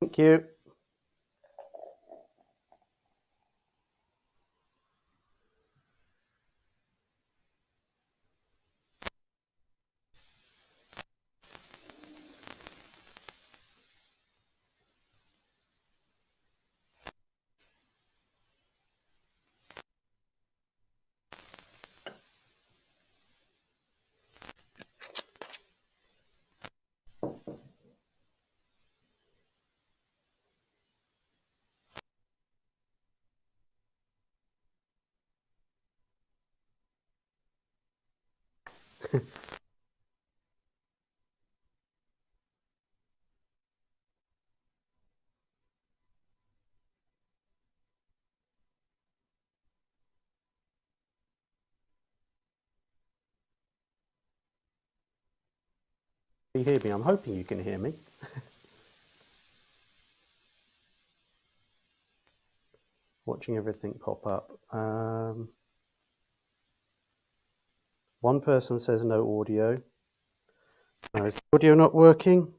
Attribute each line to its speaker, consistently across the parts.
Speaker 1: Thank you. Can you hear me? I'm hoping you can hear me. Watching everything pop up. One person says no audio. Is the audio not working?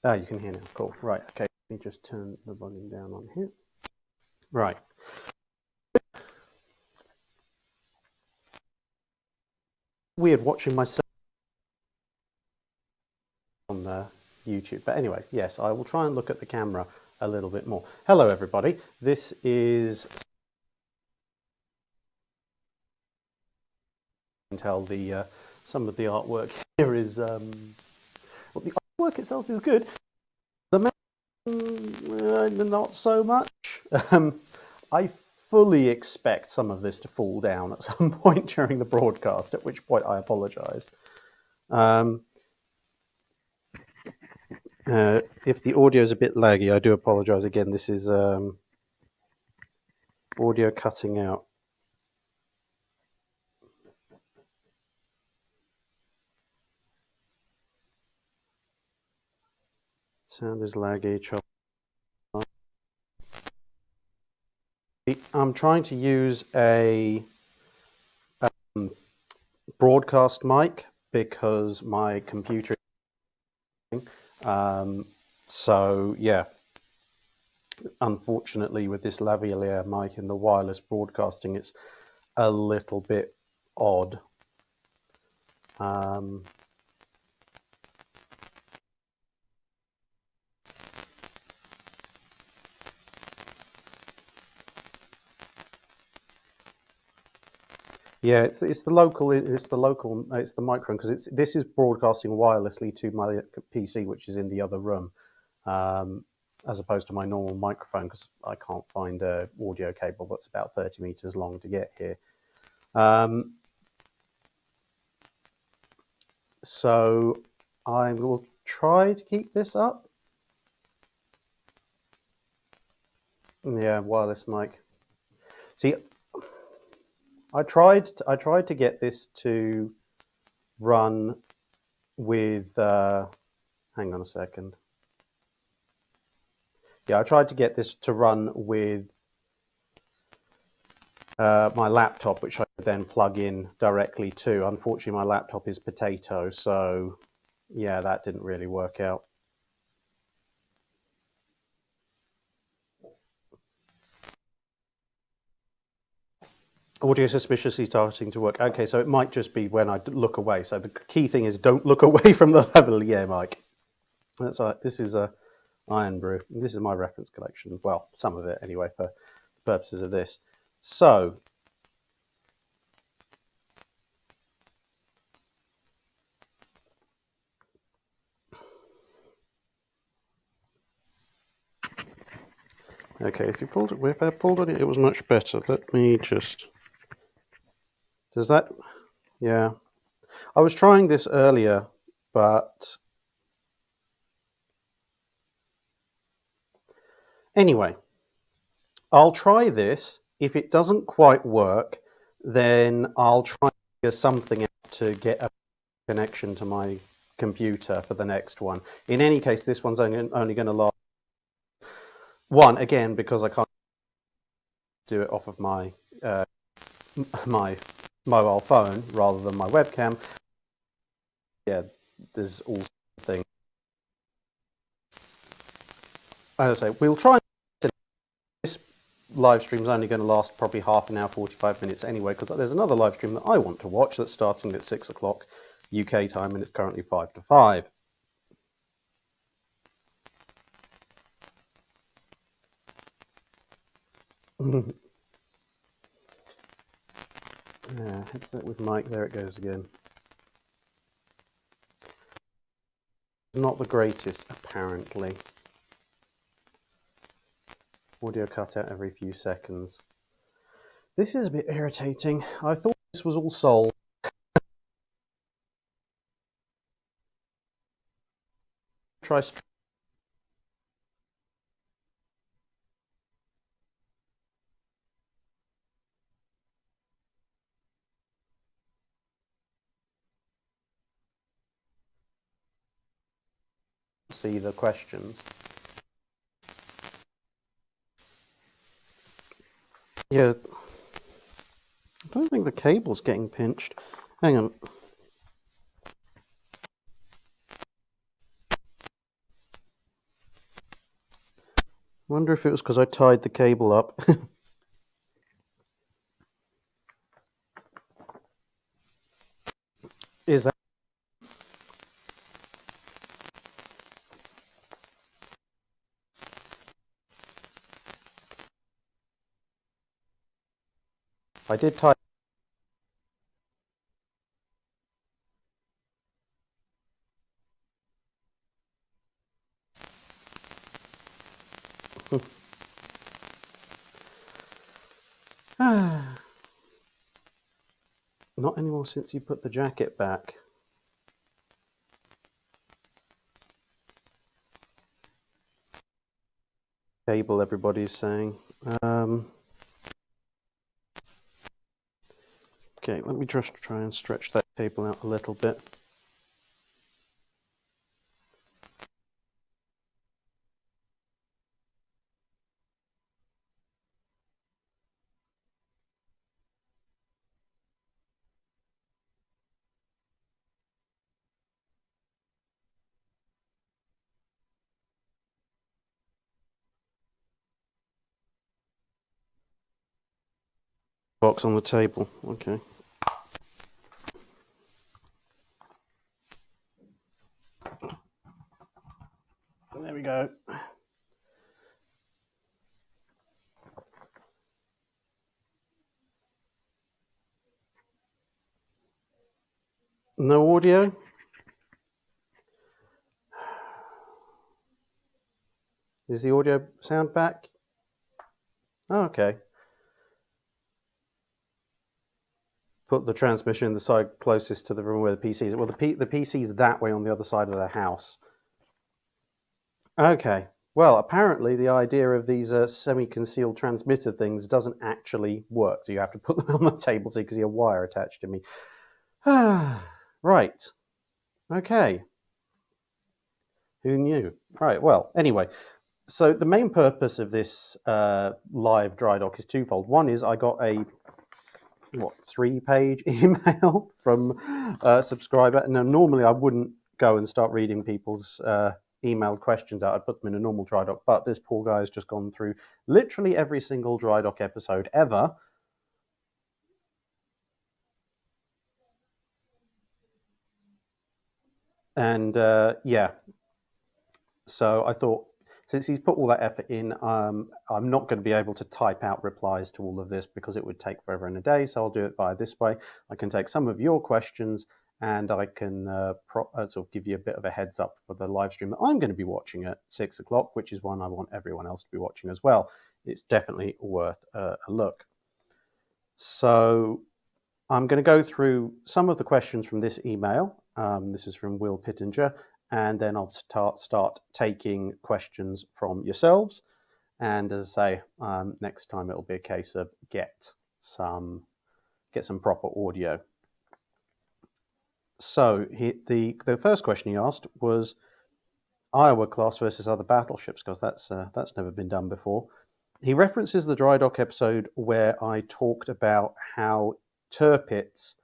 Speaker 1: Ah, you can hear now. Cool. Right. Okay. Let me just turn the volume down on here. Right. Weird watching myself on YouTube. But anyway, yes, I will try and look at the camera a little bit more. Hello, everybody. This is... You can tell the some of the artwork here is... well, the artwork itself is good. The not so much. I fully expect some of this to fall down at some point during the broadcast, at which point I apologise. If the audio is a bit laggy, I do apologise again. This is audio cutting out. Sound is laggy. I'm trying to use a broadcast mic because my computer so yeah, unfortunately with this lavalier mic in the wireless broadcasting, it's a little bit odd. Yeah, it's the microphone, because this is broadcasting wirelessly to my PC, which is in the other room, as opposed to my normal microphone, because I can't find a audio cable that's about 30 meters long to get here. So I will try to keep this up. Yeah, wireless mic. See, I tried to get this to run with, hang on a second. Yeah, I tried to get this to run with my laptop, which I could then plug in directly to. Unfortunately, my laptop is potato, so yeah, that didn't really work out. Audio suspiciously starting to work. Okay, so it might just be when I look away. So the key thing is don't look away from the lavalier mic. That's all right. This is a Iron Brew. This is my reference collection. Well, some of it anyway, for purposes of this. So okay, if I pulled on it, it was much better. Let me just... Does that... Yeah. I was trying this earlier, but... Anyway, I'll try this. If it doesn't quite work, then I'll try to figure something out to get a connection to my computer for the next one. In any case, this one's only going to last one, again, because I can't do it off of my my mobile phone rather than my webcam. Yeah, there's all things. As I say, we'll try. This live stream is only going to last probably half an hour, 45 minutes anyway, because there's another live stream that I want to watch that's starting at 6 o'clock UK time, and it's currently 5 to 5. Yeah, headset with mic, there it goes again. Not the greatest, apparently. Audio cut out every few seconds. This is a bit irritating. I thought this was all solved. Try to see the questions. Yeah, I don't think the cable's getting pinched. Hang on. Wonder if it was because I tied the cable up. Is that? I did tie. Not anymore since you put the jacket back. Cable, everybody's saying. Okay, let me just try and stretch that cable out a little bit. Box on the table, okay. There we go. No audio? Is the audio sound back? Oh, okay. Put the transmission in the side closest to the room where the PC is. Well, the PC is that way on the other side of the house. Okay. Well, apparently the idea of these semi-concealed transmitter things doesn't actually work. So you have to put them on the table so you can see a wire attached to me. Right. Okay. Who knew? Right. Well, anyway. So the main purpose of this live Drydock is twofold. One is I got a 3-page email from a subscriber. Now, normally I wouldn't go and start reading people's emailed questions out. I'd put them in a normal Drydock, but this poor guy has just gone through literally every single Drydock episode ever. And yeah, so I thought, since he's put all that effort in, I'm not going to be able to type out replies to all of this because it would take forever and a day. So I'll do it via this way. I can take some of your questions and I can sort of give you a bit of a heads up for the live stream that I'm going to be watching at 6 o'clock, which is one I want everyone else to be watching as well. It's definitely worth a look. So I'm going to go through some of the questions from this email. This is from Will Pittenger. And then I'll start taking questions from yourselves. And as I say, next time it'll be a case of get some proper audio. So the first question he asked was Iowa class versus other battleships, because that's never been done before. He references the Drydock episode where I talked about how Tirpitz,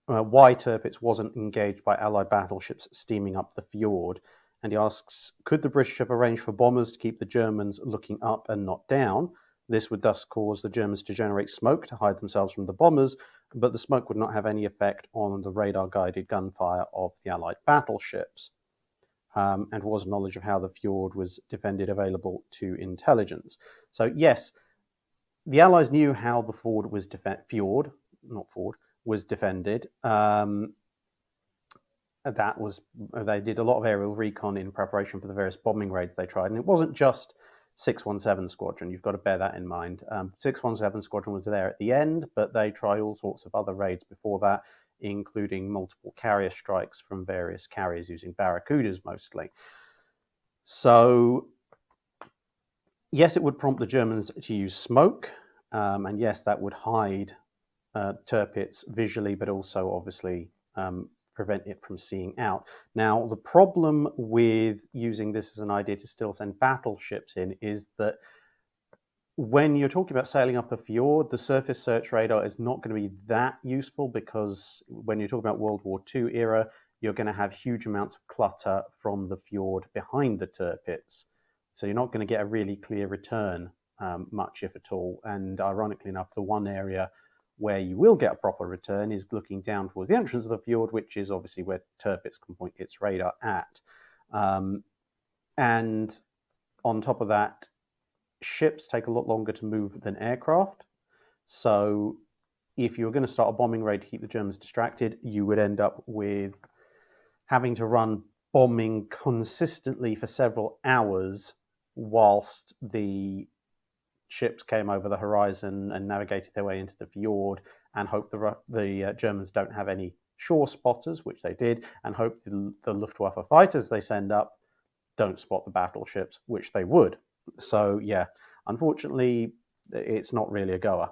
Speaker 1: why Tirpitz wasn't engaged by Allied battleships steaming up the fjord. And he asks, could the British have arranged for bombers to keep the Germans looking up and not down? This would thus cause the Germans to generate smoke to hide themselves from the bombers, but the smoke would not have any effect on the radar-guided gunfire of the Allied battleships. And was knowledge of how the fjord was defended available to intelligence. So yes, the Allies knew how the fjord was defended. They did a lot of aerial recon in preparation for the various bombing raids they tried, and it wasn't just 617 Squadron. You've got to bear that in mind. 617 Squadron was there at the end, but they tried all sorts of other raids before that, including multiple carrier strikes from various carriers using Barracudas mostly. So yes, it would prompt the Germans to use smoke, and yes, that would hide Tirpitz visually, but also obviously prevent it from seeing out. Now, the problem with using this as an idea to still send battleships in is that when you're talking about sailing up a fjord, the surface search radar is not going to be that useful, because when you're talking about World War II era, you're going to have huge amounts of clutter from the fjord behind the Tirpitz. So you're not going to get a really clear return, much if at all. And ironically enough, the one area where you will get a proper return is looking down towards the entrance of the fjord, which is obviously where Tirpitz can point its radar at. And on top of that, ships take a lot longer to move than aircraft. So if you were going to start a bombing raid to keep the Germans distracted, you would end up with having to run bombing consistently for several hours whilst the ships came over the horizon and navigated their way into the fjord, and hope the Germans don't have any shore spotters, which they did, and hope the Luftwaffe fighters they send up don't spot the battleships, which they would. So yeah, unfortunately, it's not really a goer.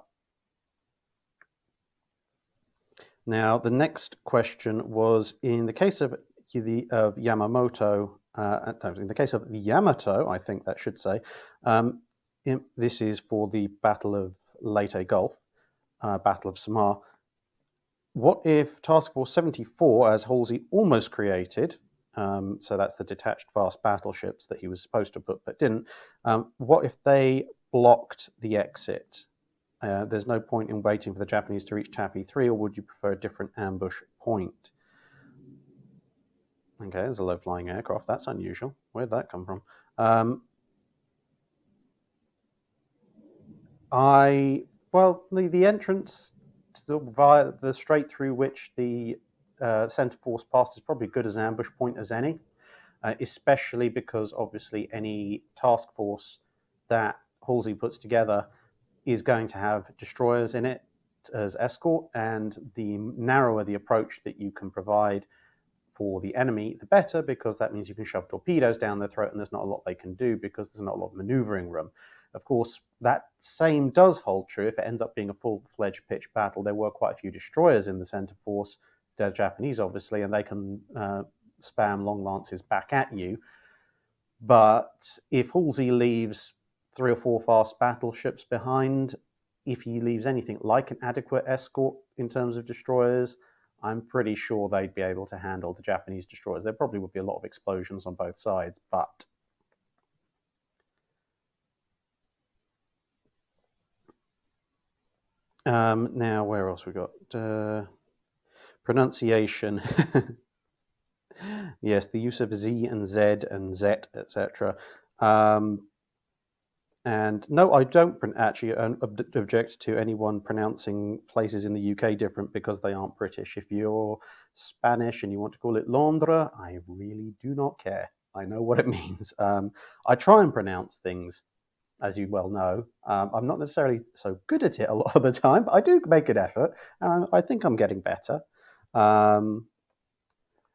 Speaker 1: Now, the next question was, in the case of Yamamoto, in the case of the Yamato, I think that should say, this is for the Battle of Leyte Gulf, Battle of Samar. What if Task Force 74, as Halsey almost created, so that's the detached fast battleships that he was supposed to put but didn't, what if they blocked the exit? There's no point in waiting for the Japanese to reach Tappy 3, or would you prefer a different ambush point? Okay, there's a low-flying aircraft. That's unusual. Where'd that come from? The entrance via the strait through which the center force passed is probably good as an ambush point as any, especially because obviously any task force that Halsey puts together is going to have destroyers in it as escort, and the narrower the approach that you can provide for the enemy, the better, because that means you can shove torpedoes down their throat and there's not a lot they can do because there's not a lot of maneuvering room. Of course, that same does hold true if it ends up being a full-fledged pitched battle. There were quite a few destroyers in the center force, they're Japanese obviously, and they can spam long lances back at you. But if Halsey leaves 3 or 4 fast battleships behind, if he leaves anything like an adequate escort in terms of destroyers, I'm pretty sure they'd be able to handle the Japanese destroyers. There probably would be a lot of explosions on both sides, but now where else we got? Pronunciation. Yes, the use of Z and Z and Zet, etc. And no, I don't actually object to anyone pronouncing places in the UK different because they aren't British. If you're Spanish and you want to call it Londra, I really do not care. I know what it means. I try and pronounce things, as you well know. I'm not necessarily so good at it a lot of the time, but I do make an effort, and I think I'm getting better.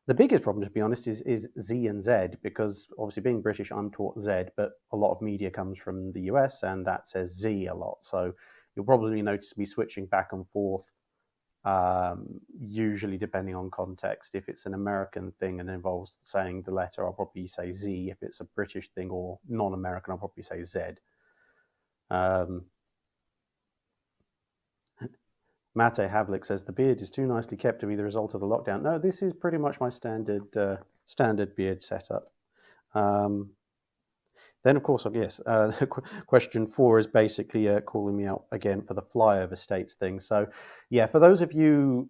Speaker 1: The biggest problem, to be honest, is Z and Z, because obviously being British, I'm taught Z, but a lot of media comes from the US and that says Z a lot. So you'll probably notice me switching back and forth, usually depending on context. If it's an American thing and involves saying the letter, I'll probably say Z. If it's a British thing or non-American, I'll probably say Z. Mate Havlik says the beard is too nicely kept to be the result of the lockdown. No, this is pretty much my standard beard setup. Then, of course, yes, question 4 is basically calling me out again for the flyover states thing. So, yeah, for those of you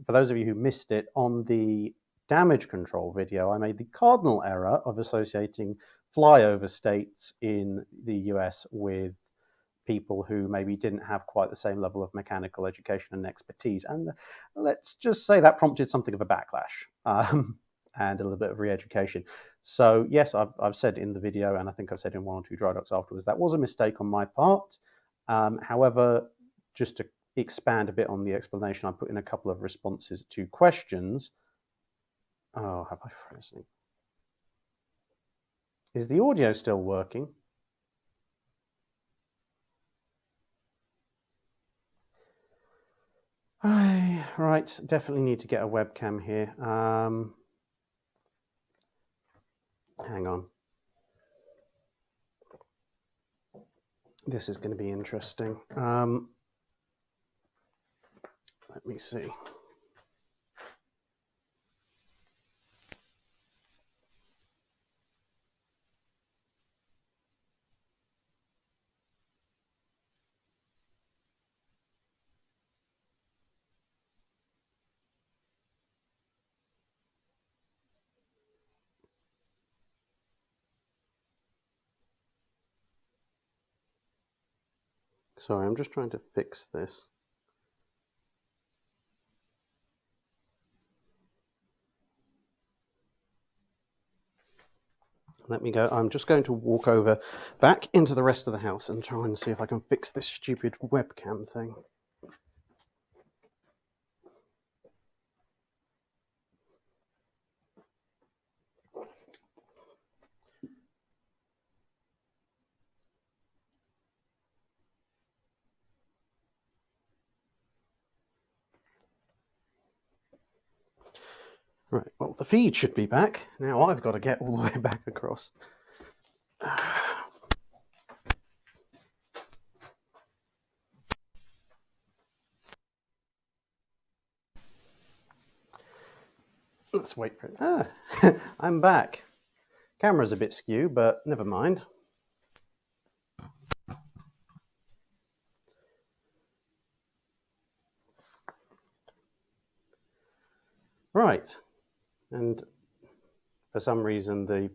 Speaker 1: who missed it, on the damage control video, I made the cardinal error of associating flyover states in the US with people who maybe didn't have quite the same level of mechanical education and expertise. And let's just say that prompted something of a backlash and a little bit of re-education. So yes, I've said in the video, and I think I've said in 1 or 2 dry docks afterwards, that was a mistake on my part. However, just to expand a bit on the explanation, I put in a couple of responses to questions. Oh, have I frozen? Is the audio still working? Right, definitely need to get a webcam here. Hang on. This is going to be interesting. Let me see. Sorry, I'm just trying to fix this. Let me go. I'm just going to walk over back into the rest of the house and try and see if I can fix this stupid webcam thing. Right, well, the feed should be back. Now I've got to get all the way back across. Let's wait for it. Ah, I'm back. Camera's a bit skew, but never mind. Right, and for some reason the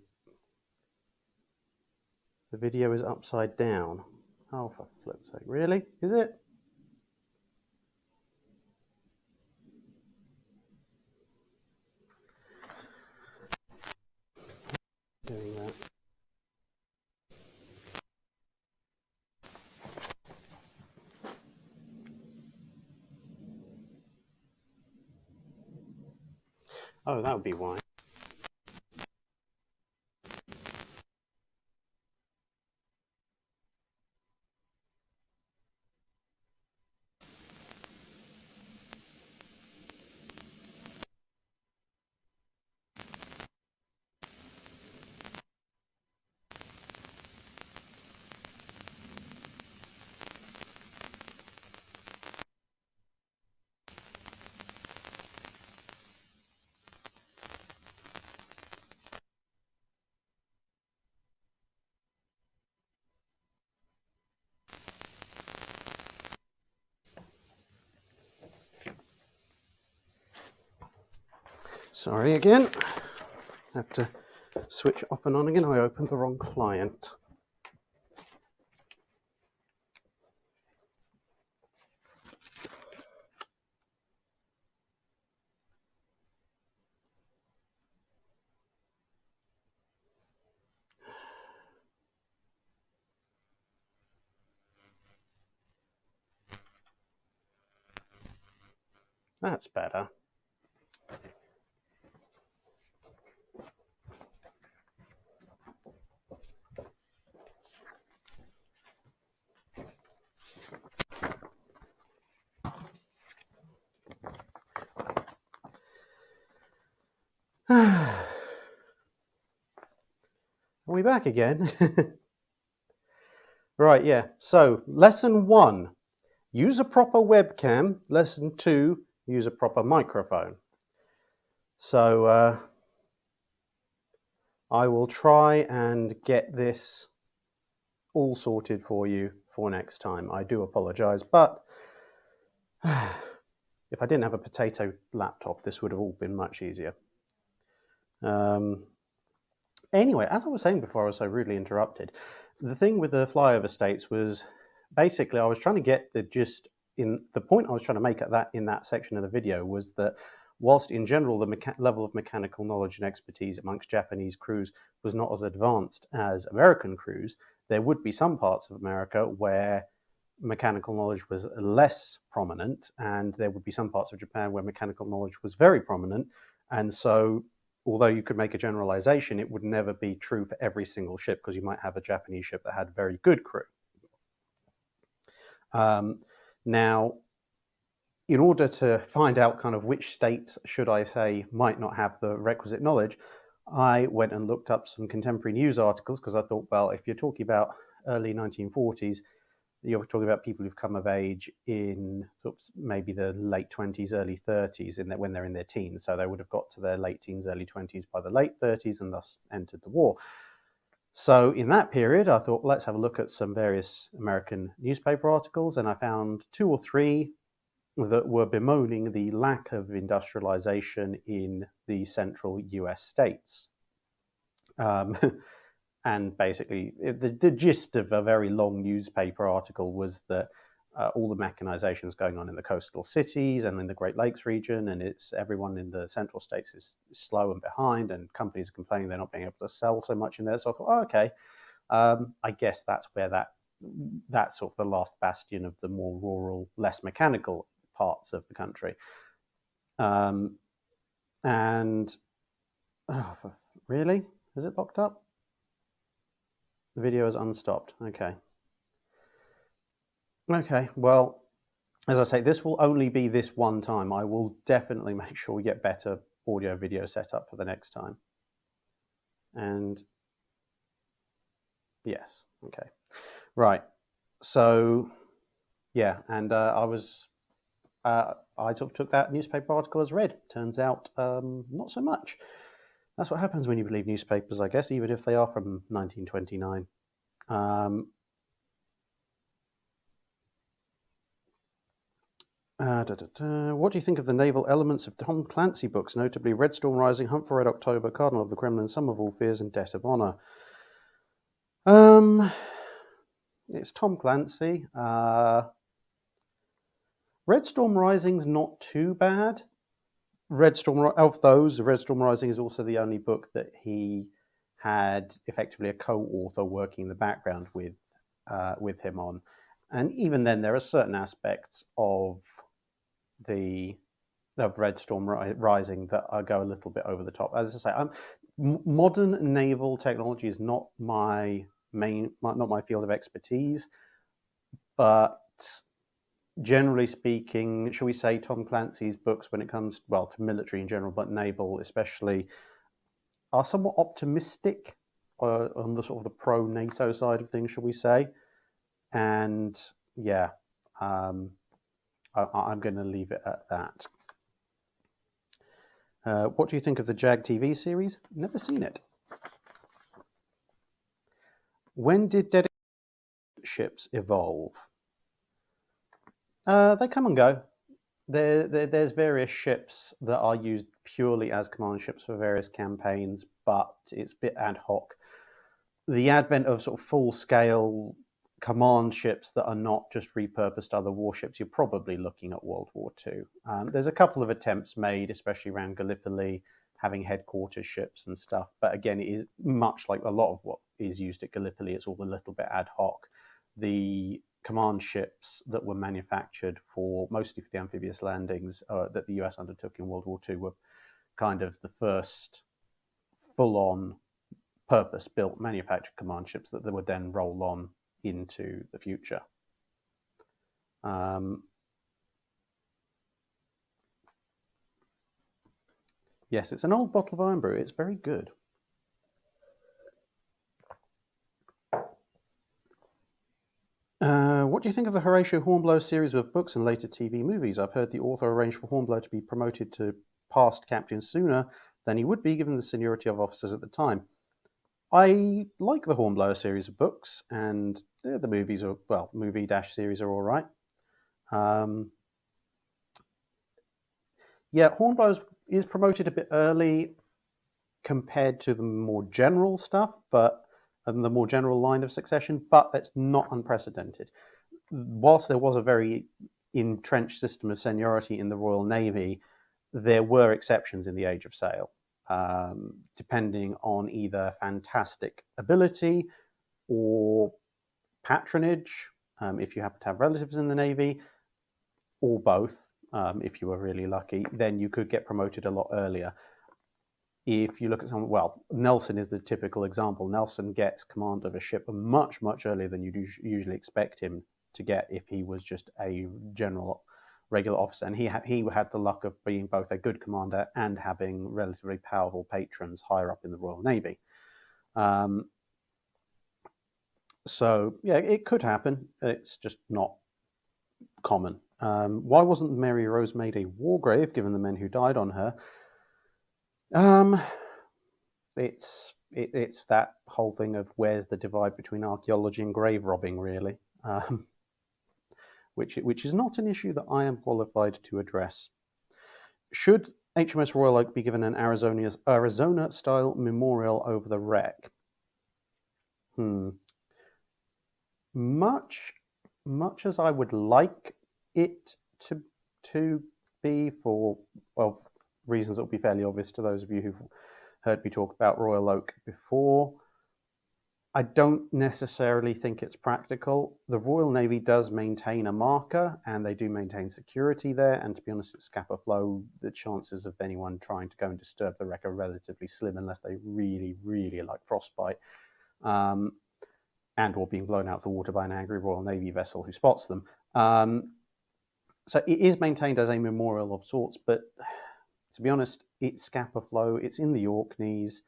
Speaker 1: video is upside down. Oh, for flip's sake, really? Is it? Doing that. Oh, that would be why. Sorry again. Have to switch off and on again. I opened the wrong client. That's better. Are we back again? Right, yeah. So, lesson 1. use a proper webcam. Lesson 2, use a proper microphone. So I will try and get this all sorted for you for next time. I do apologize, but if I didn't have a potato laptop, this would have all been much easier. Anyway, as I was saying before I was so rudely interrupted, the thing with the flyover states was basically I was trying to get the gist in the point I was trying to make in that section of the video was that whilst in general the level of mechanical knowledge and expertise amongst Japanese crews was not as advanced as American crews, there would be some parts of America where mechanical knowledge was less prominent, and there would be some parts of Japan where mechanical knowledge was very prominent. And so although you could make a generalization, it would never be true for every single ship, because you might have a Japanese ship that had very good crew. Now, in order to find out kind of which states, should I say, might not have the requisite knowledge, I went and looked up some contemporary news articles, because I thought, well, if you're talking about early 1940s, you're talking about people who've come of age in sort of maybe the late 20s, early 30s, when they're in their teens. So they would have got to their late teens, early 20s by the late 30s and thus entered the war. So in that period, I thought, let's have a look at some various American newspaper articles, and I found 2 or 3 that were bemoaning the lack of industrialization in the central US states. And basically, the gist of a very long newspaper article was that all the mechanization is going on in the coastal cities and in the Great Lakes region, and everyone in the central states is slow and behind, and companies are complaining they're not being able to sell so much in there. So I thought, oh, okay, I guess that's where that's sort of the last bastion of the more rural, less mechanical parts of the country. And really, is it locked up? The video is unstopped. Okay. Okay, well, as I say, this will only be this one time. I will definitely make sure we get better audio video set up for the next time. And yes, okay. Right. So yeah, and I sort of took that newspaper article as read. Turns out not so much. That's what happens when you believe newspapers, I guess, even if they are from 1929. What do you think of the naval elements of Tom Clancy books, notably Red Storm Rising, Hunt for Red October, Cardinal of the Kremlin, Sum of All Fears, and Debt of Honor? It's Tom Clancy. Red Storm Rising's not too bad. Red Storm Rising is also the only book that he had effectively a co-author working in the background with him on, and even then there are certain aspects of Red Storm Rising that go a little bit over the top. As I say, modern naval technology is not my field of expertise, but generally speaking, shall we say, Tom Clancy's books, when it comes, well, to military in general, but naval especially, are somewhat optimistic on the sort of the pro-NATO side of things, shall we say. And yeah, I'm going to leave it at that. What do you think of the JAG TV series? Never seen it. When did dedicated ships evolve? They come and go. There's various ships that are used purely as command ships for various campaigns, but it's a bit ad hoc. The advent of sort of full-scale command ships that are not just repurposed other warships, you're probably looking at World War II. There's a couple of attempts made, especially around Gallipoli, having headquarters ships and stuff. But again, it is much like a lot of what is used at Gallipoli. It's all a little bit ad hoc. The command ships that were manufactured mostly for the amphibious landings that the US undertook in World War II were kind of the first full-on purpose-built manufactured command ships that they would then roll on into the future. Yes, it's an old bottle of Iron Brew. It's very good. What What do you think of the Horatio Hornblower series of books and later TV movies? I've heard the author arranged for Hornblower to be promoted to past captain sooner than he would be given the seniority of officers at the time. I like the Hornblower series of books, and the movies are, well, movie-series are all right. Yeah, Hornblower is promoted a bit early compared to the more general stuff, but the more general line of succession, but that's not unprecedented. Whilst there was a very entrenched system of seniority in the Royal Navy, there were exceptions in the Age of Sail, depending on either fantastic ability or patronage, if you happen to have relatives in the Navy, or both. If you were really lucky, then you could get promoted a lot earlier. If you look at someone, well, Nelson is the typical example. Nelson gets command of a ship much, much earlier than you'd usually expect him to get if he was just a general, regular officer. And he had the luck of being both a good commander and having relatively powerful patrons higher up in the Royal Navy. So, yeah, it could happen. It's just not common. Why wasn't Mary Rose made a war grave, given the men who died on her? It's that whole thing of where's the divide between archaeology and grave robbing, really, which is not an issue that I am qualified to address. Should HMS Royal Oak be given an Arizona-style memorial over the wreck? Much as I would like it to be, for, well, reasons that will be fairly obvious to those of you who've heard me talk about Royal Oak before, I don't necessarily think it's practical. The Royal Navy does maintain a marker, and they do maintain security there, and to be honest, at Scapa Flow, the chances of anyone trying to go and disturb the wreck are relatively slim, unless they really, really like frostbite, and or being blown out of the water by an angry Royal Navy vessel who spots them. So it is maintained as a memorial of sorts, but to be honest, it's Scapa Flow, it's in the Orkneys,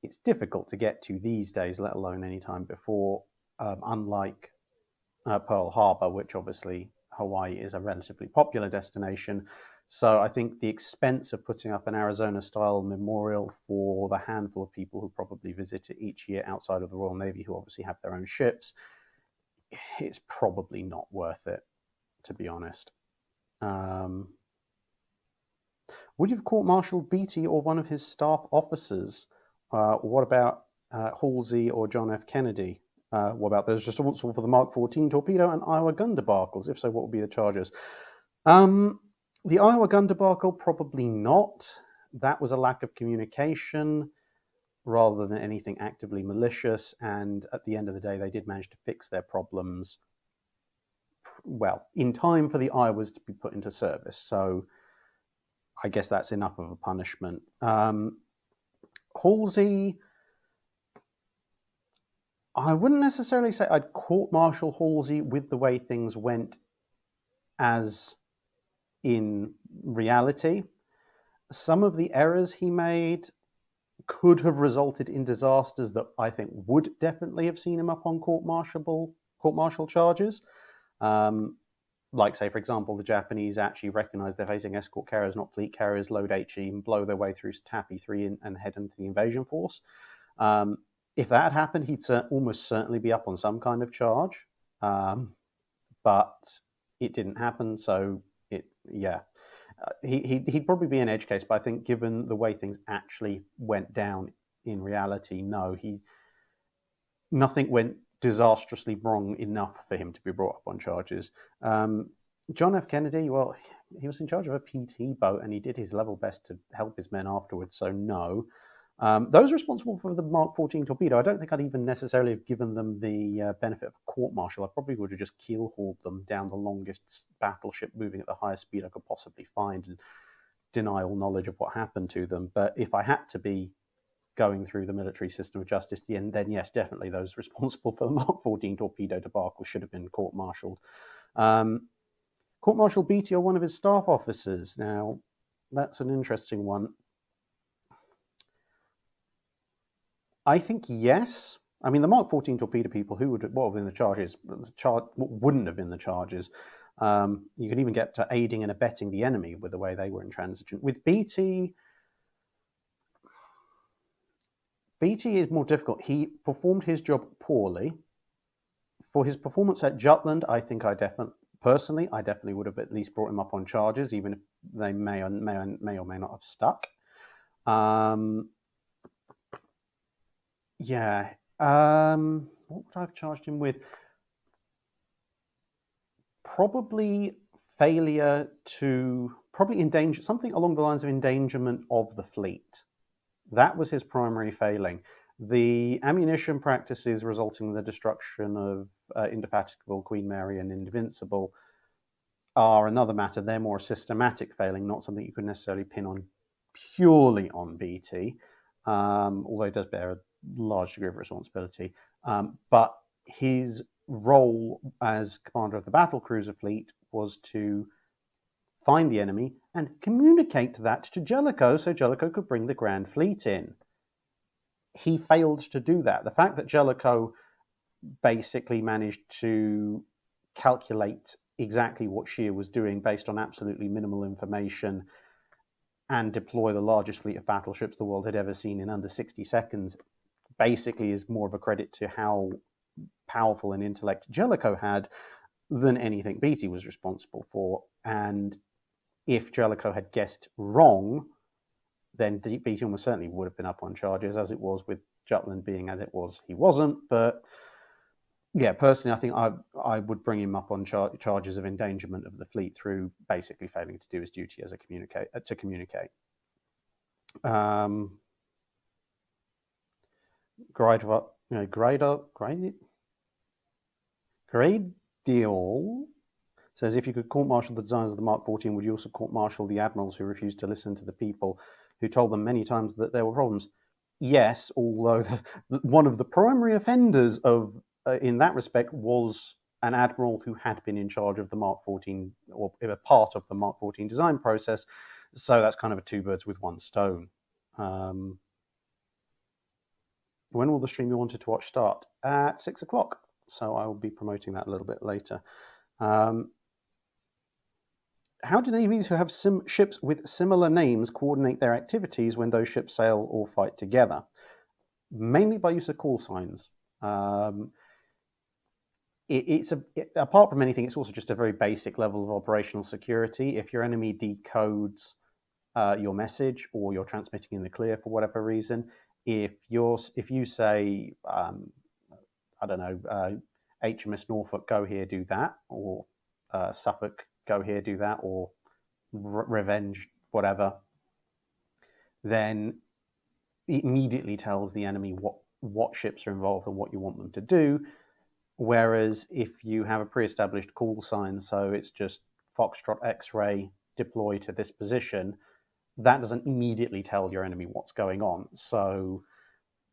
Speaker 1: it's difficult to get to these days, let alone any time before, unlike Pearl Harbor, which obviously Hawaii is a relatively popular destination. So I think the expense of putting up an Arizona-style memorial for the handful of people who probably visit it each year outside of the Royal Navy, who obviously have their own ships, it's probably not worth it, to be honest. Would you have court-martialed Beatty or one of his staff officers? What about Halsey or John F. Kennedy? What about those responsible for the Mark 14 torpedo and Iowa gun debacles? If so, what would be the charges? The Iowa gun debacle, probably not. That was a lack of communication rather than anything actively malicious, and at the end of the day, they did manage to fix their problems, well, in time for the Iowas to be put into service. So I guess that's enough of a punishment. Halsey, I wouldn't necessarily say I'd court-martial Halsey with the way things went as in reality. Some of the errors he made could have resulted in disasters that I think would definitely have seen him up on court-martial charges. Like, say, for example, the Japanese actually recognize they're facing escort carriers, not fleet carriers, load HE, and blow their way through TAPI 3 and head into the invasion force. If that had happened, he'd almost certainly be up on some kind of charge. But it didn't happen, so he'd probably be an edge case, but I think given the way things actually went down in reality, no, nothing went disastrously wrong enough for him to be brought up on charges. John F. Kennedy, well, he was in charge of a PT boat and he did his level best to help his men afterwards, so no. Those responsible for the Mark 14 torpedo, I don't think I'd even necessarily have given them the benefit of a court-martial. I probably would have just keel-hauled them down the longest battleship moving at the highest speed I could possibly find and deny all knowledge of what happened to them. But if I had to be going through the military system of justice, then yes, definitely those responsible for the Mark 14 torpedo debacle should have been court-martialed. Court-martial Beatty or one of his staff officers. Now, that's an interesting one. I think yes, I mean, the Mark 14 torpedo people, what would have been the charges? What wouldn't have been the charges? You could even get to aiding and abetting the enemy with the way they were intransigent. With BT is more difficult. He performed his job poorly. For his performance at Jutland, I think I definitely would have at least brought him up on charges, even if they may or may not have stuck. Yeah. What would I have charged him with? Probably endanger, something along the lines of endangerment of the fleet. That was his primary failing. The ammunition practices resulting in the destruction of Indefatigable, Queen Mary, and Invincible are another matter. They're more a systematic failing, not something you could necessarily pin on purely on BT, although it does bear a large degree of responsibility. But his role as commander of the battlecruiser fleet was to find the enemy and communicate that to Jellicoe so Jellicoe could bring the Grand Fleet in. He failed to do that. The fact that Jellicoe basically managed to calculate exactly what Scheer was doing based on absolutely minimal information and deploy the largest fleet of battleships the world had ever seen in under 60 seconds basically is more of a credit to how powerful an intellect Jellicoe had than anything Beatty was responsible for. And if Jellicoe had guessed wrong, then Beatty almost certainly would have been up on charges, as it was with Jutland being as it was. He wasn't, but yeah, personally, I think I would bring him up on charges of endangerment of the fleet through basically failing to do his duty as a communicate. Gradial says, if you could court-martial the designers of the Mark 14, would you also court-martial the admirals who refused to listen to the people who told them many times that there were problems? Yes, although one of the primary offenders of in that respect was an admiral who had been in charge of the Mark 14 or a part of the Mark 14 design process. So that's kind of a two birds with one stone. When will the stream you wanted to watch start? At 6 o'clock. So I will be promoting that a little bit later. How do navies who have ships with similar names coordinate their activities when those ships sail or fight together? Mainly by use of call signs. Apart from anything, it's also just a very basic level of operational security. If your enemy decodes your message or you're transmitting in the clear for whatever reason, if you say, I don't know, HMS Norfolk, go here, do that, or Suffolk, go here, do that, or Revenge, whatever, then it immediately tells the enemy what ships are involved and what you want them to do. Whereas if you have a pre-established call sign, so it's just Foxtrot X-ray, deploy to this position, that doesn't immediately tell your enemy what's going on. So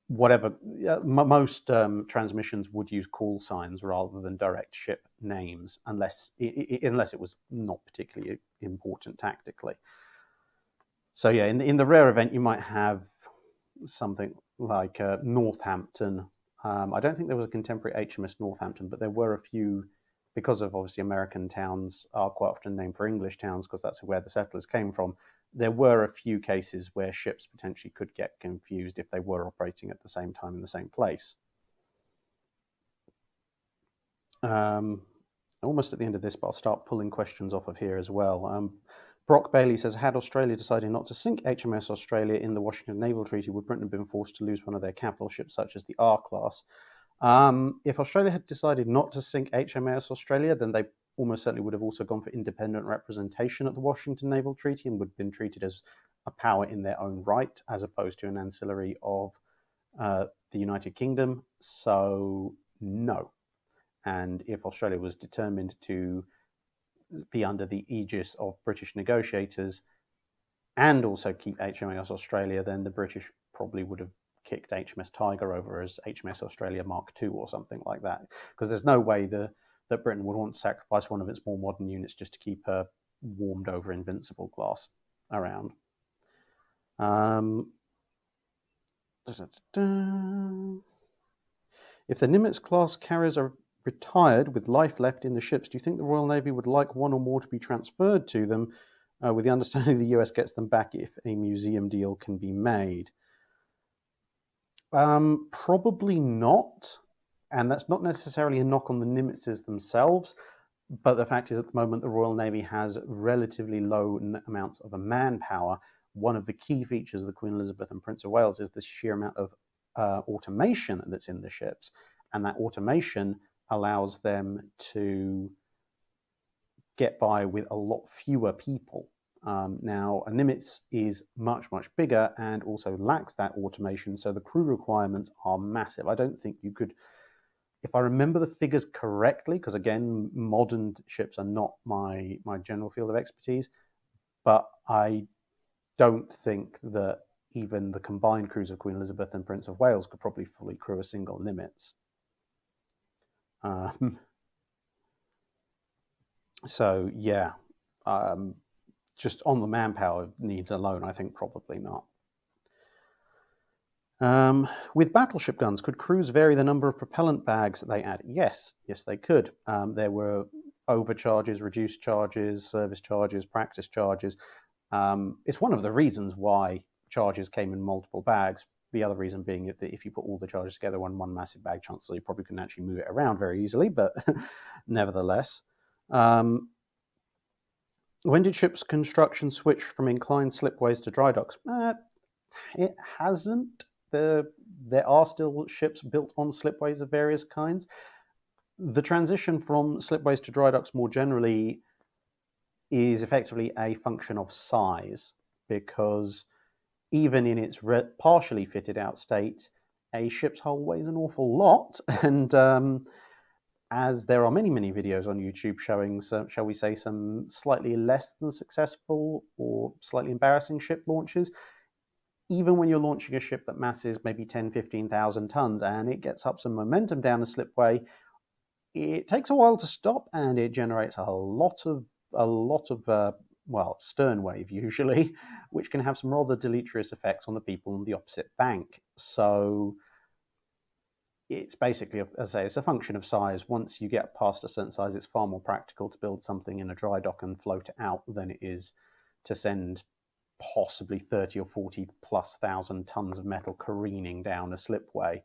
Speaker 1: most transmissions would use call signs rather than direct ship names, unless it was not particularly important tactically. So yeah, in the rare event, you might have something like Northampton. I don't think there was a contemporary HMS Northampton, but there were a few, because of obviously American towns are quite often named for English towns because that's where the settlers came from. There were a few cases where ships potentially could get confused if they were operating at the same time in the same place. Almost at the end of this, but I'll start pulling questions off of here as well. Brock Bailey says, had Australia decided not to sink HMS Australia in the Washington Naval Treaty, would Britain have been forced to lose one of their capital ships, such as the R-class? If Australia had decided not to sink HMS Australia, then they almost certainly would have also gone for independent representation at the Washington Naval Treaty and would have been treated as a power in their own right, as opposed to an ancillary of the United Kingdom. So, no. And if Australia was determined to be under the aegis of British negotiators and also keep HMS Australia, then the British probably would have kicked HMS Tiger over as HMS Australia Mark II or something like that, because there's no way that Britain would want to sacrifice one of its more modern units just to keep her warmed over Invincible class around. If the Nimitz-class carriers are retired with life left in the ships, do you think the Royal Navy would like one or more to be transferred to them, with the understanding the US gets them back if a museum deal can be made? Probably not, and that's not necessarily a knock on the Nimitzes themselves, but the fact is at the moment the Royal Navy has relatively low amounts of manpower. One of the key features of the Queen Elizabeth and Prince of Wales is the sheer amount of automation that's in the ships, and that automation allows them to get by with a lot fewer people. Now, a Nimitz is much, much bigger and also lacks that automation, so the crew requirements are massive. I don't think you could, if I remember the figures correctly, because again, modern ships are not my general field of expertise, but I don't think that even the combined crews of Queen Elizabeth and Prince of Wales could probably fully crew a single Nimitz. So yeah, just on the manpower needs alone, I think probably not. With battleship guns, could crews vary the number of propellant bags that they add? Yes, they could. There were overcharges, reduced charges, service charges, practice charges. It's one of the reasons why charges came in multiple bags. The other reason being that if you put all the charges together on one massive bag, chances are you probably couldn't actually move it around very easily, but nevertheless. When did ships' construction switch from inclined slipways to dry docks? It hasn't. There are still ships built on slipways of various kinds. The transition from slipways to dry docks more generally is effectively a function of size, because even in its partially fitted out state, a ship's hull weighs an awful lot, and as there are many, many videos on YouTube showing, shall we say, some slightly less than successful or slightly embarrassing ship launches, even when you're launching a ship that masses maybe 10, 15,000 tons and it gets up some momentum down a slipway, it takes a while to stop and it generates a lot of stern wave usually, which can have some rather deleterious effects on the people on the opposite bank. So it's basically, as I say, it's a function of size. Once you get past a certain size, it's far more practical to build something in a dry dock and float it out than it is to send possibly 30 or 40 plus thousand tons of metal careening down a slipway.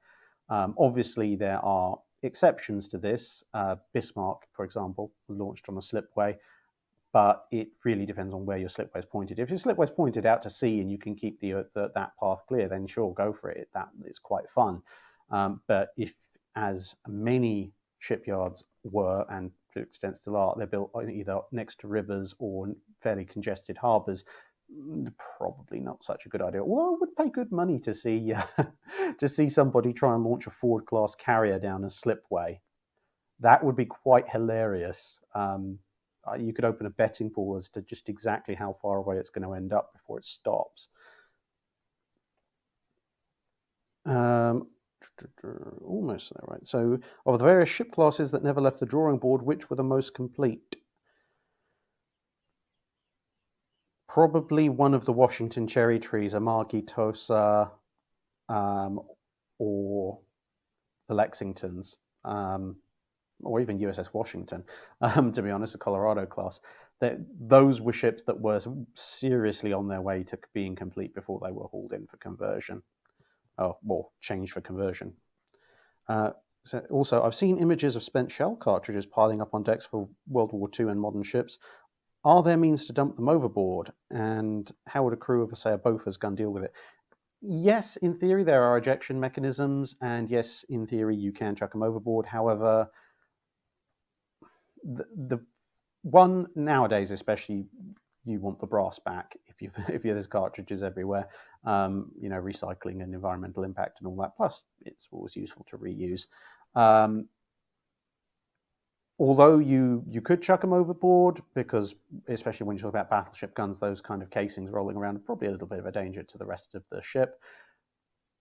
Speaker 1: Obviously, there are exceptions to this. Bismarck, for example, launched on a slipway, but it really depends on where your slipway is pointed. If your slipway is pointed out to sea and you can keep that path clear, then sure, go for it. That is quite fun. But if, as many shipyards were, and to an extent still are, they're built either next to rivers or fairly congested harbours, probably not such a good idea. Although I would pay good money to see to see somebody try and launch a Ford-class carrier down a slipway. That would be quite hilarious. You could open a betting pool as to just exactly how far away it's going to end up before it stops. Almost there, right? So, of the various ship classes that never left the drawing board, which were the most complete? Probably one of the Washington cherry trees, Amagi Tosa, or the Lexingtons, or even USS Washington, to be honest, the Colorado class. Those were ships that were seriously on their way to being complete before they were hauled in for conversion. Changed for conversion. So also, I've seen images of spent shell cartridges piling up on decks for World War II and modern ships. Are there means to dump them overboard? And how would a crew of, say, a Bofors gun deal with it? Yes, in theory, there are ejection mechanisms, and yes, in theory, you can chuck them overboard. However, the one nowadays, especially, you want the brass back if there's cartridges everywhere. Recycling and environmental impact and all that. Plus, it's always useful to reuse. Although you could chuck them overboard, because especially when you talk about battleship guns, those kind of casings rolling around are probably a little bit of a danger to the rest of the ship.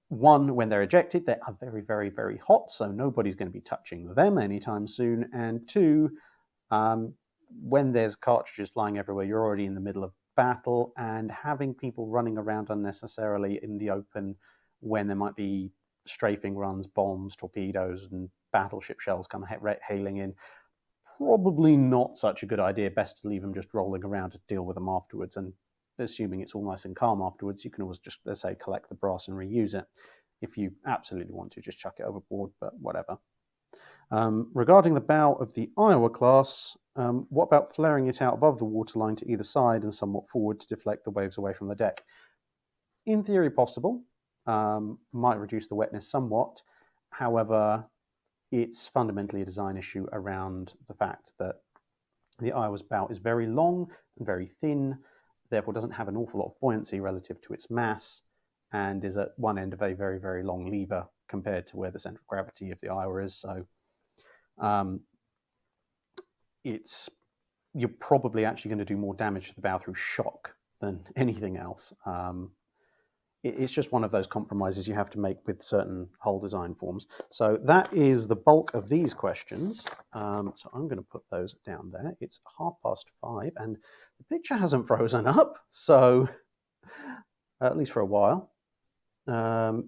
Speaker 1: One, when they're ejected, they are very, very, very hot, so nobody's going to be touching them anytime soon. And two, when there's cartridges flying everywhere, you're already in the middle of battle, and having people running around unnecessarily in the open when there might be strafing runs, bombs, torpedoes, and battleship shells come hailing in, probably not such a good idea. Best to leave them just rolling around to deal with them afterwards. And assuming it's all nice and calm afterwards, you can always just, let's say, collect the brass and reuse it. If you absolutely want to, just chuck it overboard, but whatever. Regarding the bow of the Iowa class, what about flaring it out above the waterline to either side and somewhat forward to deflect the waves away from the deck? In theory, possible. Might reduce the wetness somewhat. However, it's fundamentally a design issue around the fact that the Iowa's bow is very long and very thin, therefore doesn't have an awful lot of buoyancy relative to its mass, and is at one end of a very, very long lever compared to where the center of gravity of the Iowa is. So you're probably actually going to do more damage to the bow through shock than anything else. It's just one of those compromises you have to make with certain hull design forms. So that is the bulk of these questions. So I'm going to put those down there. It's 5:30 and the picture hasn't frozen up, so at least for a while. All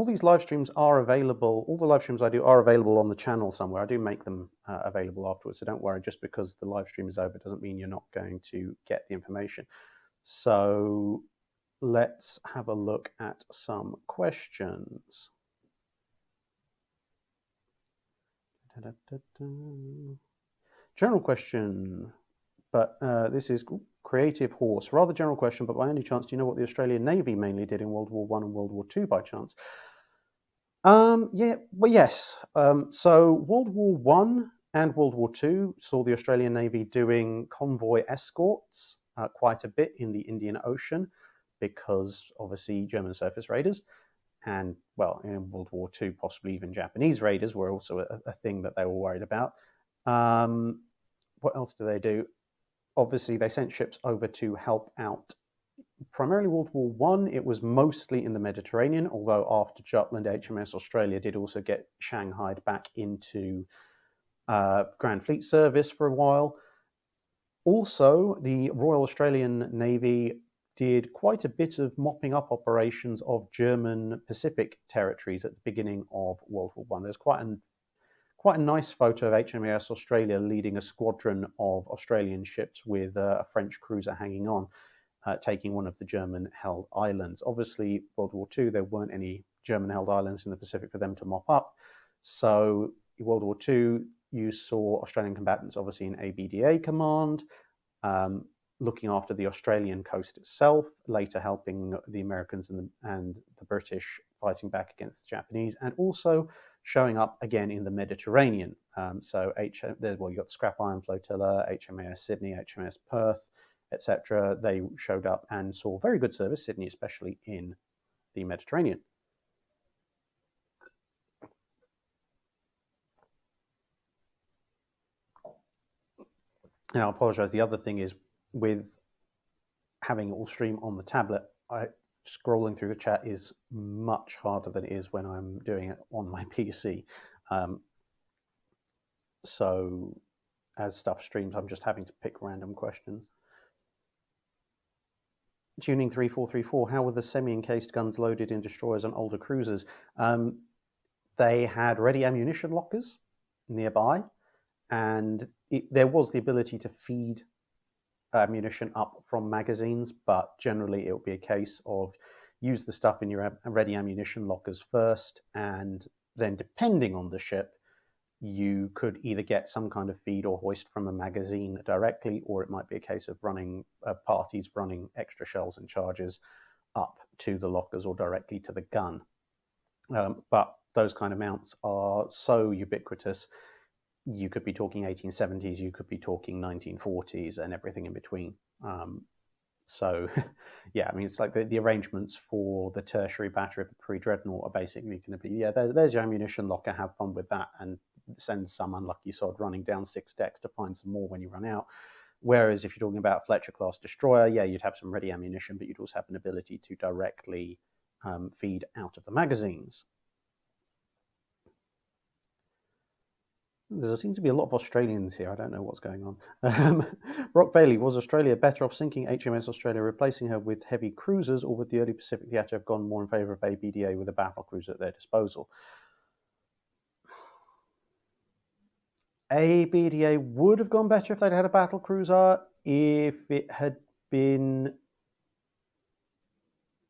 Speaker 1: these live streams are available. All the live streams I do are available on the channel somewhere. I do make them available afterwards, so don't worry. Just because the live stream is over doesn't mean you're not going to get the information. So let's have a look at some questions. General question, but this is Creative Horse. Rather general question, but by any chance, do you know what the Australian Navy mainly did in World War I and World War II by chance? Yes. So World War I and World War II saw the Australian Navy doing convoy escorts quite a bit in the Indian Ocean, because obviously German surface raiders and, well, in World War II, possibly even Japanese raiders were also a thing that they were worried about. What else do they do? Obviously, they sent ships over to help out. Primarily World War I, it was mostly in the Mediterranean, although after Jutland, HMS Australia did also get shanghaied back into Grand Fleet service for a while. Also, the Royal Australian Navy did quite a bit of mopping up operations of German Pacific territories at the beginning of World War I. There's quite a nice photo of HMAS Australia leading a squadron of Australian ships with a French cruiser hanging on, taking one of the German-held islands. Obviously, World War II, there weren't any German-held islands in the Pacific for them to mop up. So in World War II, you saw Australian combatants obviously in ABDA command, looking after the Australian coast itself, later helping the Americans and the British fighting back against the Japanese, and also showing up again in the Mediterranean. So you've got the Scrap Iron Flotilla, HMAS Sydney, HMS Perth, etc. They showed up and saw very good service, Sydney especially, in the Mediterranean. Now, I apologize. The other thing is, with having all stream on the tablet, scrolling through the chat is much harder than it is when I'm doing it on my PC. So as stuff streams, I'm just having to pick random questions. Tuning 3434, how were the semi-encased guns loaded in destroyers and older cruisers? They had ready ammunition lockers nearby, and there was the ability to feed ammunition up from magazines, but generally it would be a case of use the stuff in your ready ammunition lockers first, and then depending on the ship, you could either get some kind of feed or hoist from a magazine directly, or it might be a case of running parties running extra shells and charges up to the lockers or directly to the gun. But those kind of mounts are so ubiquitous. You could be talking 1870s, you could be talking 1940s, and everything in between. So, yeah, I mean, it's like the arrangements for the tertiary battery of a pre-dreadnought are basically going to be, yeah, there's your ammunition locker, have fun with that, and send some unlucky sod running down 6 decks to find some more when you run out. Whereas if you're talking about a Fletcher-class destroyer, yeah, you'd have some ready ammunition, but you'd also have an ability to directly feed out of the magazines. There seems to be a lot of Australians here. I don't know what's going on. Brock Bailey, was Australia better off sinking HMS Australia, replacing her with heavy cruisers, or would the early Pacific theatre have gone more in favour of ABDA with a battle cruiser at their disposal? ABDA would have gone better if they'd had a battle cruiser. If it had been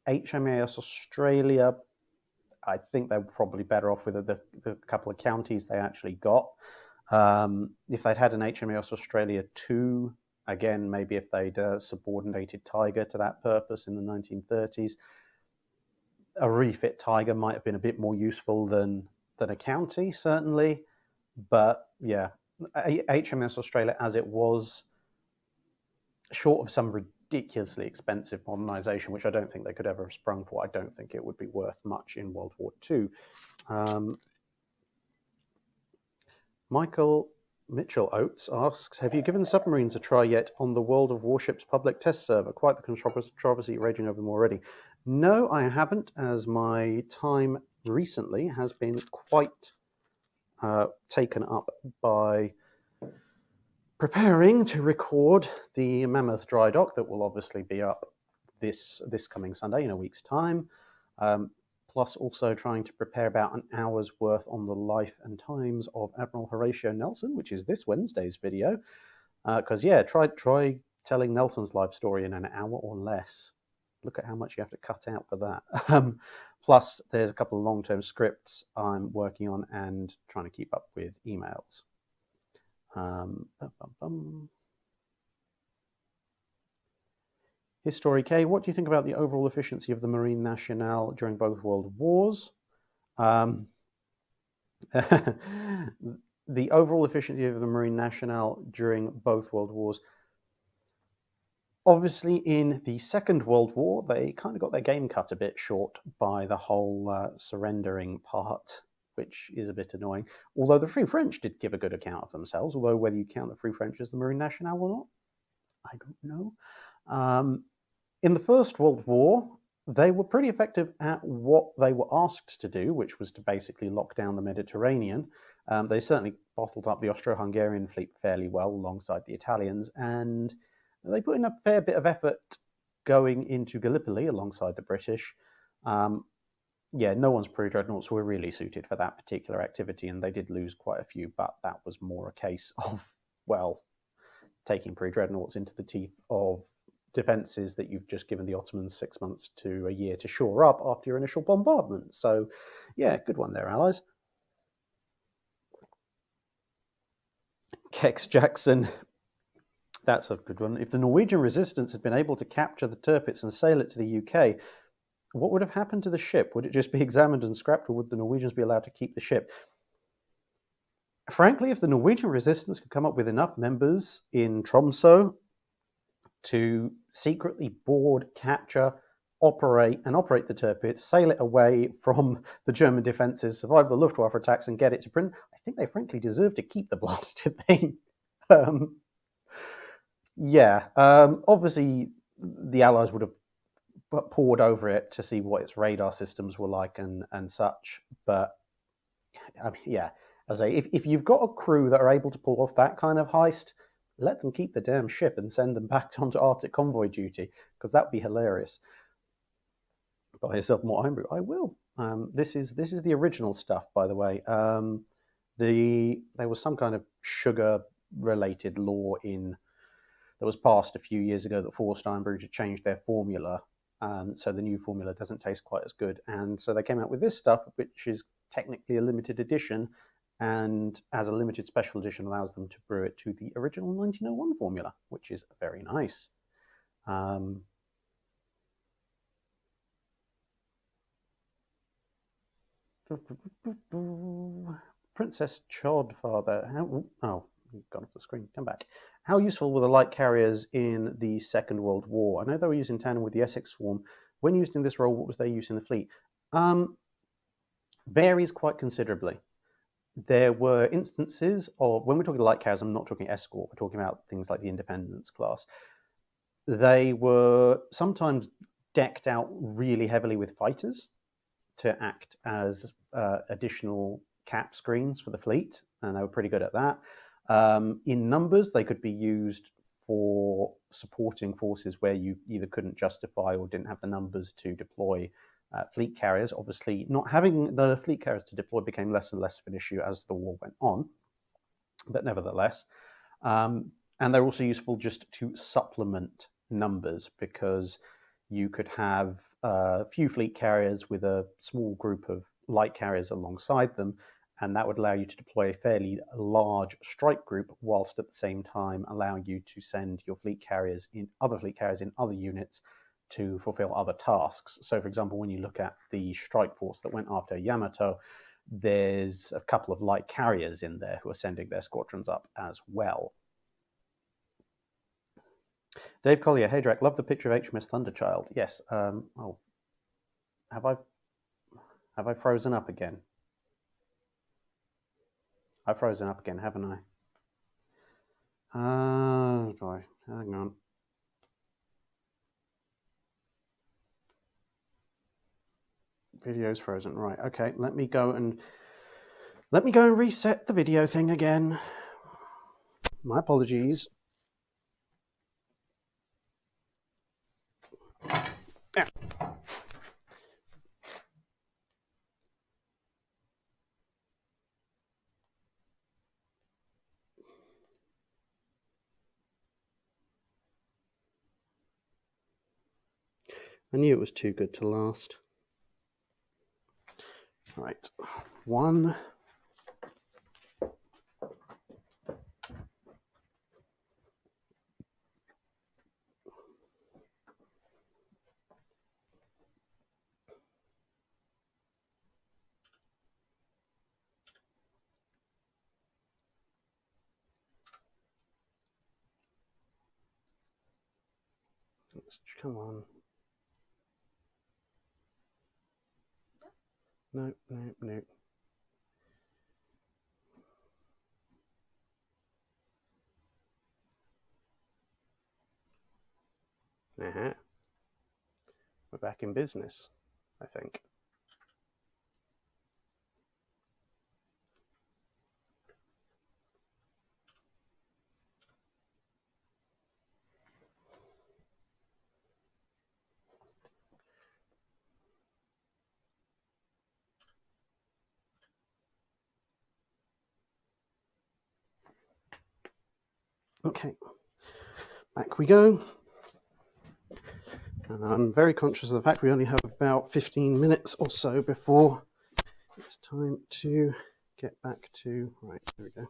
Speaker 1: HMAS Australia, I think they were probably better off with the couple of counties they actually got. If they'd had an HMAS Australia 2, again, maybe if they'd subordinated Tiger to that purpose in the 1930s, a refit Tiger might have been a bit more useful than a county, certainly. But yeah, HMS Australia as it was, short of some ridiculously expensive modernization, which I don't think they could ever have sprung for, I don't think it would be worth much in World War II. Michael Mitchell Oates asks, have you given submarines a try yet on the World of Warships public test server? Quite the controversy raging over them already. No, I haven't, as my time recently has been quite taken up by preparing to record the Mammoth Drydock that will obviously be up this coming Sunday in a week's time. Plus also trying to prepare about an hour's worth on the life and times of Admiral Horatio Nelson, which is this Wednesday's video. Because yeah, try telling Nelson's life story in an hour or less. Look at how much you have to cut out for that. Plus, there's a couple of long-term scripts I'm working on and trying to keep up with emails. History K, what do you think about the overall efficiency of the Marine Nationale during both World Wars? The overall efficiency of the Marine Nationale during both World Wars. Obviously, in the Second World War, they kind of got their game cut a bit short by the whole surrendering part, which is a bit annoying. Although the Free French did give a good account of themselves, although whether you count the Free French as the Marine Nationale or not, I don't know. In the First World War, they were pretty effective at what they were asked to do, which was to basically lock down the Mediterranean. They certainly bottled up the Austro-Hungarian fleet fairly well alongside the Italians, and they put in a fair bit of effort going into Gallipoli alongside the British. Yeah, no one's pre-dreadnoughts were really suited for that particular activity, and they did lose quite a few, but that was more a case of, well, taking pre-dreadnoughts into the teeth of defences that you've just given the Ottomans 6 months to a year to shore up after your initial bombardment. So, yeah, good one there, Allies. Kex Jackson, that's a good one. If the Norwegian resistance had been able to capture the Tirpitz and sail it to the UK, what would have happened to the ship? Would it just be examined and scrapped, or would the Norwegians be allowed to keep the ship? Frankly, if the Norwegian resistance could come up with enough members in Tromsø to secretly board, capture, operate the Tirpitz, sail it away from the German defences, survive the Luftwaffe attacks, and get it to Britain, I think they frankly deserve to keep the blasted thing. Obviously the Allies would have poured over it to see what its radar systems were like and such. But I mean, yeah, as I say, if you've got a crew that are able to pull off that kind of heist, let them keep the damn ship and send them back onto Arctic convoy duty, because that would be hilarious. Buy yourself more homebrew. I will. This is the original stuff, by the way. There was some kind of sugar-related law that was passed a few years ago that forced Ironbrew to change their formula, so the new formula doesn't taste quite as good. And so they came out with this stuff, which is technically a limited edition, and as a limited special edition allows them to brew it to the original 1901 formula, which is very nice. Princess Chodfather. You've gone off the screen. Come back. How useful were the light carriers in the Second World War? I know they were used in tandem with the Essex Swarm. When used in this role, what was their use in the fleet? Varies quite considerably. There were instances of, when we're talking light carriers, I'm not talking escort, we're talking about things like the Independence class. They were sometimes decked out really heavily with fighters to act as additional cap screens for the fleet. and they were pretty good at that. In numbers, they could be used for supporting forces where you either couldn't justify or didn't have the numbers to deploy fleet carriers. Obviously, not having the fleet carriers to deploy became less and less of an issue as the war went on, but nevertheless. And they're also useful just to supplement numbers, because you could have a few fleet carriers with a small group of light carriers alongside them, and that would allow you to deploy a fairly large strike group, whilst at the same time allowing you to send your fleet carriers in other units to fulfill other tasks. So, for example, when you look at the strike force that went after Yamato, there's a couple of light carriers in there who are sending their squadrons up as well. Dave Collier, hey Drac, love the picture of HMS Thunderchild. Yes. Oh, have I frozen up again? I've frozen up again, haven't I? Hang on. Video's frozen. Right. Okay. Let me go and reset the video thing again. My apologies. Yeah. I knew it was too good to last. Right. One. Come on. No. We're back in business, I think. Okay, back we go. And I'm very conscious of the fact we only have about 15 minutes or so before it's time to get back to... Right, there we go.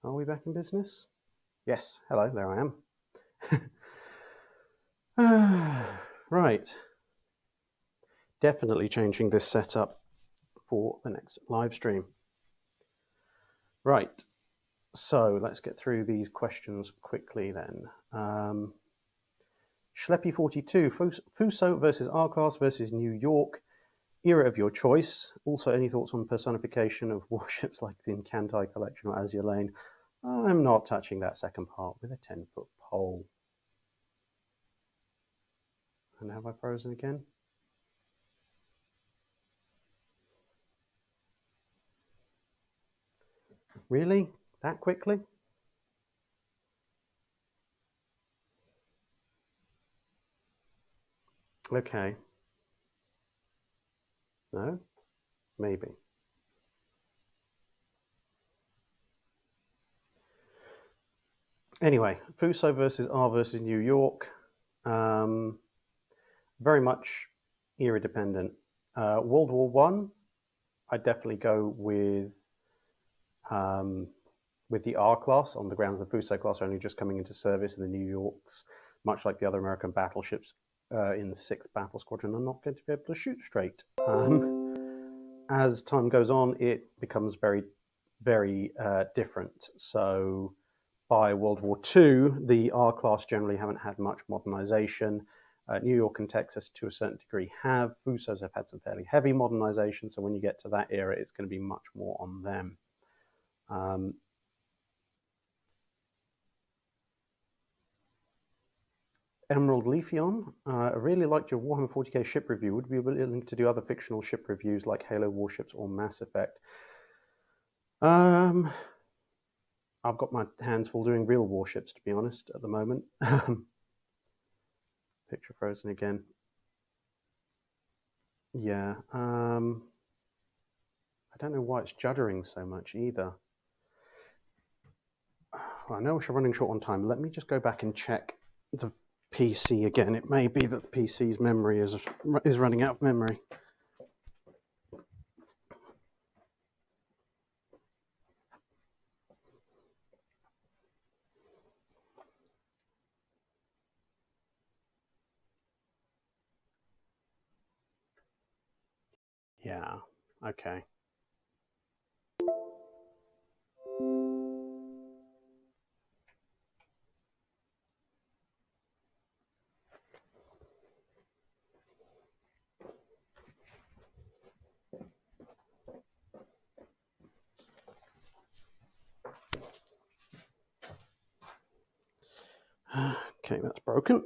Speaker 1: Are we back in business? Yes, hello, there I am. Right. Definitely changing this setup for the next live stream. Right. So let's get through these questions quickly then. Schleppy42, Fuso versus R-Class versus New York, era of your choice. Also, any thoughts on personification of warships like the Incanti collection or Azure Lane? I'm not touching that second part with a 10-foot pole. And have I frozen again? Really? That quickly? Okay. No? Maybe. Anyway, Fuso versus R versus New York. Very much era dependent. World War One, I'd definitely go with the R class on the grounds the Fuso class are only just coming into service, and the New Yorks, much like the other American battleships in the 6th Battle Squadron, are not going to be able to shoot straight. As time goes on, it becomes very, very different. So by World War II, the R class generally haven't had much modernization. New York and Texas, to a certain degree, have. Fusos have had some fairly heavy modernization, so when you get to that era, it's going to be much more on them. Emerald Leafeon. I really liked your Warhammer 40k ship review. Would you be willing to do other fictional ship reviews like Halo Warships or Mass Effect? I've got my hands full doing real warships, to be honest, at the moment. Picture frozen again. Yeah. I don't know why it's juddering so much either. I know we're running short on time. Let me just go back and check the PC again. It may be that the PC's memory is running out of memory. Yeah, okay. Okay, that's broken.